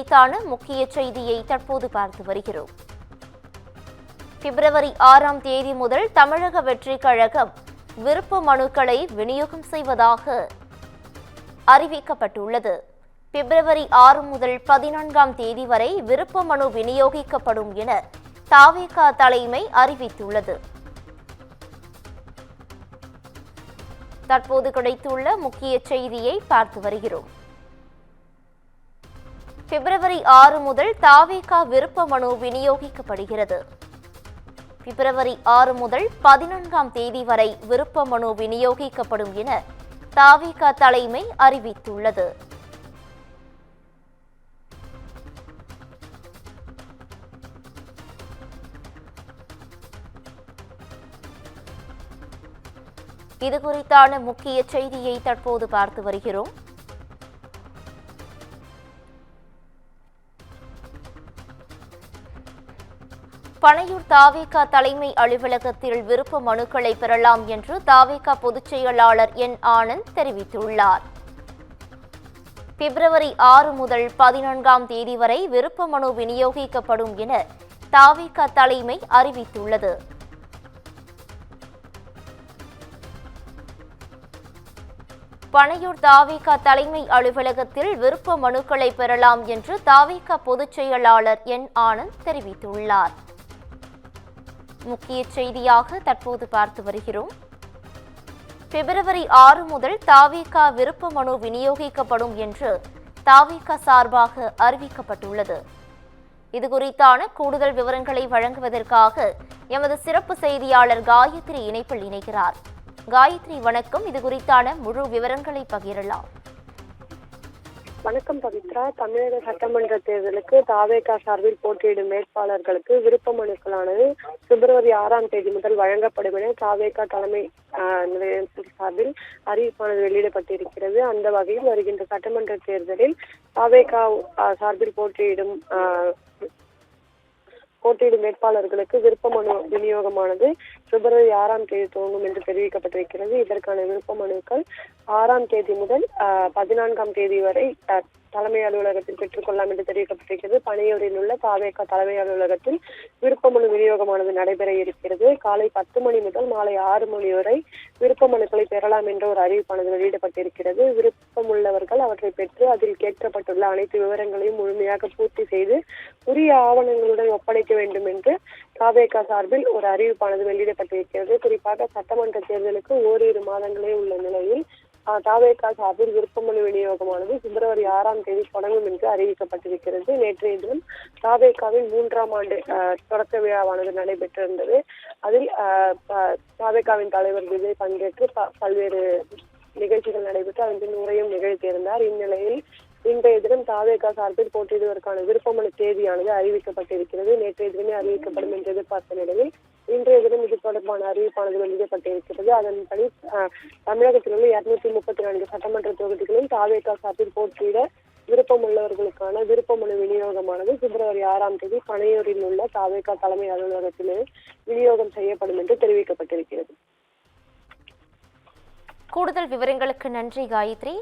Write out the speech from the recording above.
குறித்தான முக்கிய செய்தியை தற்போது பார்த்து வருகிறோம். பிப்ரவரி 6ஆம் தேதி முதல் தமிழக வெற்றிக் கழகம் விருப்ப மனுக்களை விநியோகம் செய்வதாக அறிவிக்கப்பட்டுள்ளது. பிப்ரவரி 6 முதல் 14ஆம் தேதி வரை விருப்ப மனு விநியோகிக்கப்படும் என தவேக தலைமை அறிவித்துள்ளது. தற்போது கிடைத்துள்ள முக்கிய செய்தியை பார்த்து வருகிறோம். பிப்ரவரி 6 முதல் தவேக விருப்ப மனு விநியோகிக்கப்படுகிறது. பிப்ரவரி 6 முதல் 14ஆம் தேதி வரை விருப்ப மனு விநியோகிக்கப்படும் என தவேக தலைமை அறிவித்துள்ளது. இது குறித்தான முக்கிய செய்தியை தற்போது பார்த்து வருகிறோம். பனையூர் தவேக தலைமை அலுவலகத்தில் விருப்ப மனுக்களை பெறலாம் என்று தவேக பொதுச் செயலாளர் என் ஆனந்த் தெரிவித்துள்ளார். பிப்ரவரி 6 முதல் 14ஆம் தேதி வரை விருப்ப மனு விநியோகிக்கப்படும் என தவேக தலைமை அறிவித்துள்ளது. பனையூர் தவேக தலைமை அலுவலகத்தில் விருப்ப மனுக்களை பெறலாம் என்று தவேக பொதுச் செயலாளர் என் ஆனந்த் தெரிவித்துள்ளார். முக்கிய செய்தியாக தற்போது பார்த்து வருகிறோம். பிப்ரவரி 6 முதல் தவேக விருப்ப மனு விநியோகிக்கப்படும் என்று தவேக சார்பாக அறிவிக்கப்பட்டுள்ளது. இதுகுறித்தான கூடுதல் விவரங்களை வழங்குவதற்காக எமது சிறப்பு செய்தியாளர் காயத்ரி இணைப்பில் இணைகிறார். காயத்ரி, வணக்கம். இது குறித்தான முழு விவரங்களை பகிரலாம். வணக்கம் பவித்ரா. தமிழக சட்டமன்ற தேர்தலுக்கு தவேக சார்பில் போட்டியிடும் வேட்பாளர்களுக்கு விருப்ப மனுக்களானது பிப்ரவரி 6ஆம் தேதி முதல் வழங்கப்படும் என தவேக தலைமை நிலையத்தின் சார்பில் அறிவிப்பானது வெளியிடப்பட்டிருக்கிறது. அந்த வகையில் வருகின்ற சட்டமன்ற தேர்தலில் தவேக சார்பில் போட்டியிடும் வேட்பாளர்களுக்கு விருப்ப மனு விநியோகமானது பிப்ரவரி 6ஆம் தேதி துவங்கும் என்று தெரிவிக்கப்பட்டிருக்கிறது. இதற்கான விருப்ப மனுக்கள் 6ஆம் தேதி முதல் 14ஆம் தேதி வரை தலைமை அலுவலகத்தில் பெற்றுக்கொள்ளலாம் என்று தெரிவிக்கப்பட்டிருக்கிறது. பனையூரில் உள்ள தவேக தலைமை அலுவலகத்தில் விருப்ப மனு விநியோகமானது நடைபெற இருக்கிறது. காலை 10 மணி முதல் மாலை 6 மணி வரை விருப்ப மனுக்களை பெறலாம் என்ற ஒரு அறிவிப்பானது வெளியிடப்பட்டிருக்கிறது. விருப்பமுள்ளவர்கள் அவற்றை பெற்று அதில் கேட்கப்பட்டுள்ள அனைத்து விவரங்களையும் முழுமையாக பூர்த்தி செய்து உரிய ஆவணங்களுடன் ஒப்படைக்க வேண்டும் என்று தவேக சார்பில் ஒரு அறிவிப்பானது வெளியிடப்பட்டிருக்கிறது. குறிப்பாக சட்டமன்ற தேர்தலுக்கு ஓரிரு மாதங்களே உள்ள நிலையில் தவேக சார்பில் விருப்ப மனு விநியோகமானது பிப்ரவரி 6ஆம் தேதி தொடங்கும் என்று அறிவிக்கப்பட்டிருக்கிறது. நேற்றைய தினம் தவேகவின் 3ஆம் ஆண்டு தொடக்க விழாவானது நடைபெற்றிருந்தது. அதில் தவேகவின் தலைவர் விஜய் பங்கேற்று பல்வேறு நிகழ்ச்சிகள் நடைபெற்று அதன் உரையும் நிகழ்த்தியிருந்தார். இந்நிலையில் இன்றைய தினம் தவேக சார்பில் போட்டியிடுவதற்கான விருப்ப மனு தேதியானது அறிவிக்கப்பட்டிருக்கிறது. நேற்றைய தினமே அறிவிக்கப்படும் என்று எதிர்பார்த்த நிலையில் இன்றைய தினம் இது தொடர்பான அறிவிப்பானது வெளியிடப்பட்டிருக்கிறது. அதன்படி தமிழகத்தில் உள்ள 234 சட்டமன்ற தொகுதிகளில் தவேக சார்பில் போட்டியிட விருப்பம் உள்ளவர்களுக்கான விருப்ப மனு விநியோகமானது பிப்ரவரி 6ஆம் தேதி பனையூரில் உள்ள தவேக தலைமை அலுவலகத்திலே விநியோகம் செய்யப்படும் என்று தெரிவிக்கப்பட்டிருக்கிறது. கூடுதல் விவரங்களுக்கு நன்றி காயத்ரி.